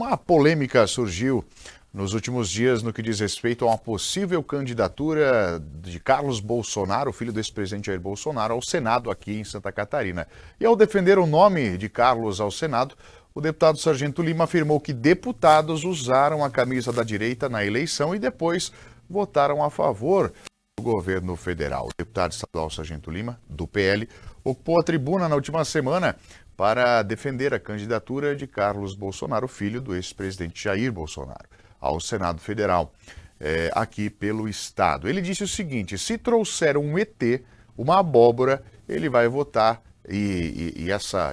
Uma polêmica surgiu nos últimos dias no que diz respeito a uma possível candidatura de Carlos Bolsonaro, filho do ex-presidente Jair Bolsonaro, ao Senado aqui em Santa Catarina. E ao defender o nome de Carlos ao Senado, o deputado Sargento Lima afirmou que deputados usaram a camisa da direita na eleição e depois votaram a favor do governo federal. O deputado estadual Sargento Lima, do PL, ocupou a tribuna na última semana para defender a candidatura de Carlos Bolsonaro, filho do ex-presidente Jair Bolsonaro, ao Senado Federal, aqui pelo Estado. Ele disse o seguinte: se trouxer um ET, uma abóbora, ele vai votar,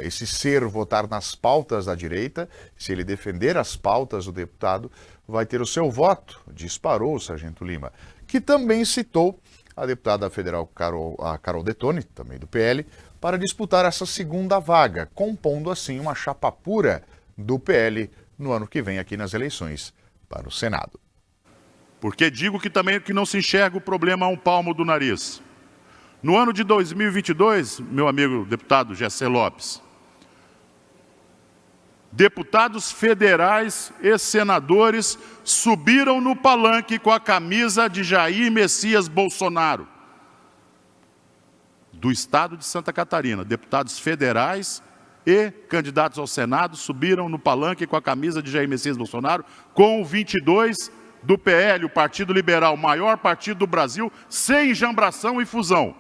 esse ser votar nas pautas da direita, se ele defender as pautas do deputado, vai ter o seu voto, disparou o Sargento Lima, que também citou a deputada federal Carol Detoni, também do PL, para disputar essa segunda vaga, compondo assim uma chapa pura do PL no ano que vem aqui nas eleições para o Senado. Porque digo que também que não se enxerga o problema a um palmo do nariz. No ano de 2022, meu amigo deputado Gessé Lopes, deputados federais e senadores subiram no palanque com a camisa de Jair Messias Bolsonaro, do estado de Santa Catarina. Deputados federais e candidatos ao Senado subiram no palanque com a camisa de Jair Messias Bolsonaro, com o 22 do PL, o Partido Liberal, maior partido do Brasil, sem enjambração e fusão.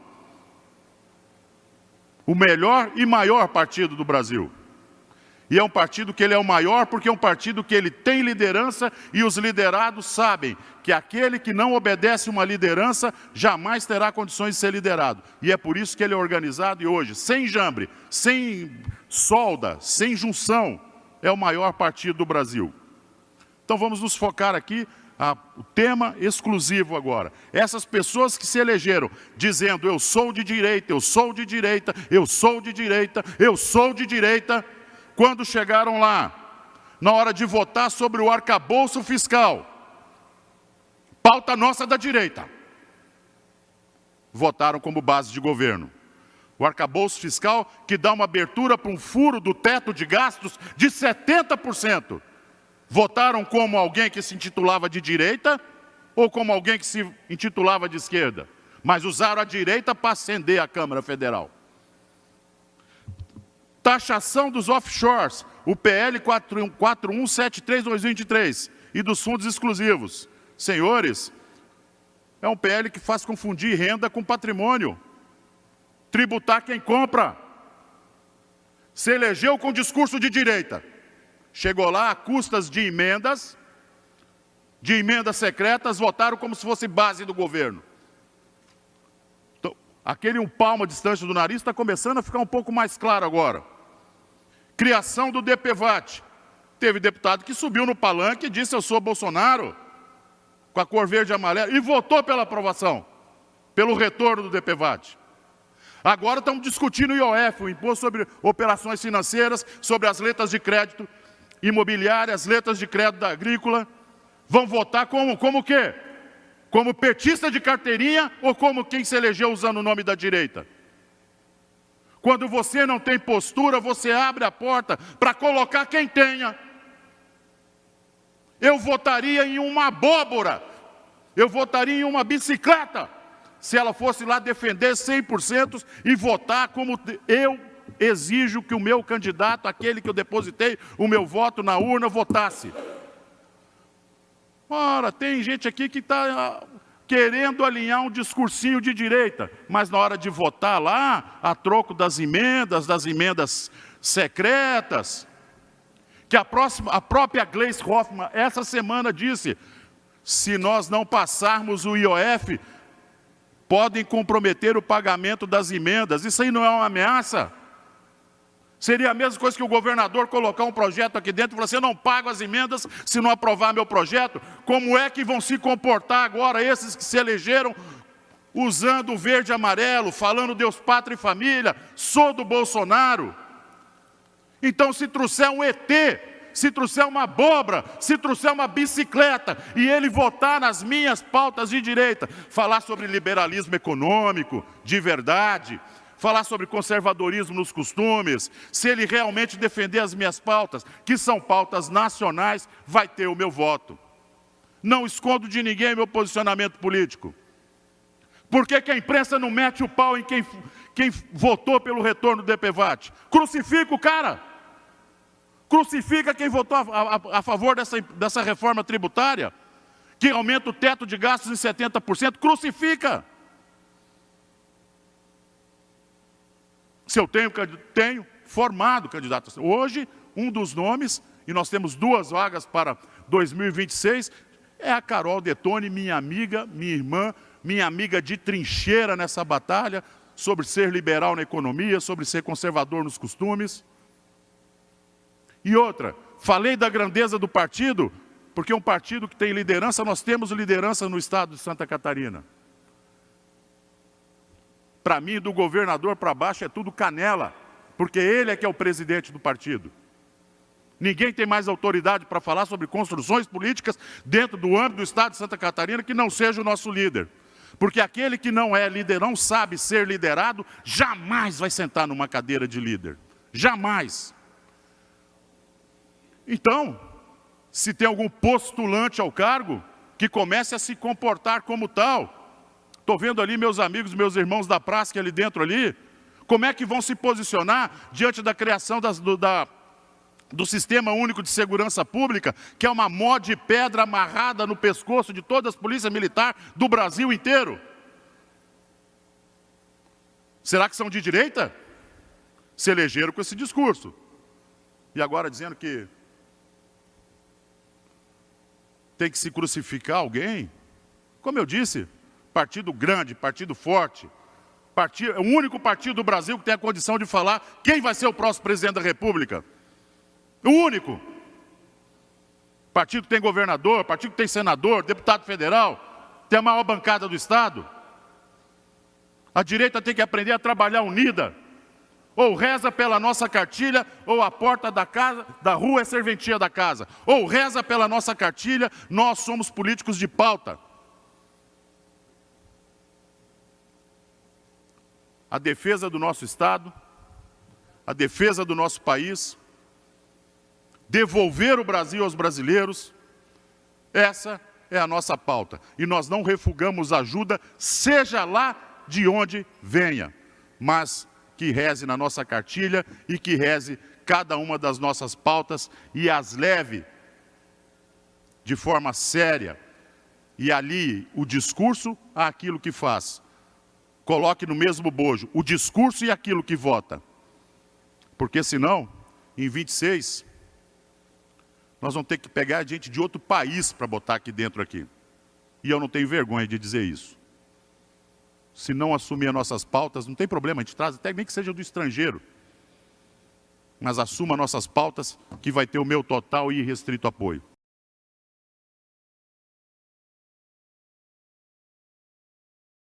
O melhor e maior partido do Brasil. E é um partido que ele é o maior porque é um partido que ele tem liderança e os liderados sabem que aquele que não obedece uma liderança jamais terá condições de ser liderado. E é por isso que ele é organizado e hoje, sem jambre, sem solda, sem junção, é o maior partido do Brasil. Então vamos nos focar aqui, o tema exclusivo agora. Essas pessoas que se elegeram dizendo eu sou de direita, eu sou de direita, eu sou de direita, eu sou de direita, quando chegaram lá, na hora de votar sobre o arcabouço fiscal, pauta nossa da direita, votaram como base de governo. O arcabouço fiscal que dá uma abertura para um furo do teto de gastos de 70%. Votaram como alguém que se intitulava de direita ou como alguém que se intitulava de esquerda, mas usaram a direita para acender a Câmara Federal. Taxação dos offshores, o PL 4173/2023 e dos fundos exclusivos. Senhores, é um PL que faz confundir renda com patrimônio. Tributar quem compra. Se elegeu com discurso de direita. Chegou lá a custas de emendas secretas, votaram como se fosse base do governo. Então, aquele um palmo à distância do nariz está começando a ficar um pouco mais claro agora. Criação do DPVAT. Teve deputado que subiu no palanque e disse eu sou Bolsonaro, com a cor verde e amarela, e votou pela aprovação, pelo retorno do DPVAT. Agora estamos discutindo o IOF, o Imposto sobre Operações Financeiras, sobre as letras de crédito imobiliárias, letras de crédito agrícola. Vão votar como o quê? Como petista de carteirinha ou como quem se elegeu usando o nome da direita? Quando você não tem postura, você abre a porta para colocar quem tenha. Eu votaria em uma abóbora, eu votaria em uma bicicleta, se ela fosse lá defender 100% e votar como eu exijo que o meu candidato, aquele que eu depositei o meu voto na urna, votasse. Ora, tem gente aqui que está querendo alinhar um discursinho de direita, mas na hora de votar lá, a troco das emendas secretas, que a própria Gleisi Hoffmann, essa semana disse, se nós não passarmos o IOF, podem comprometer o pagamento das emendas. Isso aí não é uma ameaça? Seria a mesma coisa que o governador colocar um projeto aqui dentro e falar assim, eu não pago as emendas se não aprovar meu projeto. Como é que vão se comportar agora esses que se elegeram usando o verde e amarelo, falando Deus, pátria e família, sou do Bolsonaro? Então se trouxer um ET, se trouxer uma abóbora, se trouxer uma bicicleta e ele votar nas minhas pautas de direita, falar sobre liberalismo econômico, de verdade, falar sobre conservadorismo nos costumes, se ele realmente defender as minhas pautas, que são pautas nacionais, vai ter o meu voto. Não escondo de ninguém meu posicionamento político. Por que que a imprensa não mete o pau em quem votou pelo retorno do EPVAT? Crucifica o cara. Crucifica quem votou a favor dessa reforma tributária, que aumenta o teto de gastos em 70%. Crucifica. Se eu tenho formado candidato. Hoje, um dos nomes, e nós temos 2 vagas para 2026, é a Carol Detone, minha amiga, minha irmã, minha amiga de trincheira nessa batalha sobre ser liberal na economia, sobre ser conservador nos costumes. E outra, falei da grandeza do partido, porque é um partido que tem liderança, nós temos liderança no estado de Santa Catarina. Para mim, do governador para baixo é tudo canela, porque ele é que é o presidente do partido. Ninguém tem mais autoridade para falar sobre construções políticas dentro do âmbito do estado de Santa Catarina que não seja o nosso líder. Porque aquele que não é líder, não sabe ser liderado, jamais vai sentar numa cadeira de líder. Jamais. Então, se tem algum postulante ao cargo, que comece a se comportar como tal. Estou vendo ali meus amigos, meus irmãos da praça ali dentro ali, como é que vão se posicionar diante da criação do Sistema Único de Segurança Pública, que é uma mó de pedra amarrada no pescoço de todas as polícias militares do Brasil inteiro. Será que são de direita? Se elegeram com esse discurso. E agora dizendo que tem que se crucificar alguém? Como eu disse, partido grande, partido forte, é o único partido do Brasil que tem a condição de falar quem vai ser o próximo presidente da República. O único. Partido que tem governador, partido que tem senador, deputado federal, tem a maior bancada do Estado. A direita tem que aprender a trabalhar unida. Ou reza pela nossa cartilha, ou a porta da rua é serventia da casa. Ou reza pela nossa cartilha, nós somos políticos de pauta. A defesa do nosso Estado, a defesa do nosso país, devolver o Brasil aos brasileiros, essa é a nossa pauta. E nós não refugamos ajuda, seja lá de onde venha, mas que reze na nossa cartilha e que reze cada uma das nossas pautas e as leve de forma séria e alie o discurso àquilo que faz. Coloque no mesmo bojo o discurso e aquilo que vota. Porque senão, em 26, nós vamos ter que pegar gente de outro país para botar aqui dentro aqui. E eu não tenho vergonha de dizer isso. Se não assumir as nossas pautas, não tem problema, a gente traz até nem que seja do estrangeiro. Mas assuma nossas pautas, que vai ter o meu total e irrestrito apoio.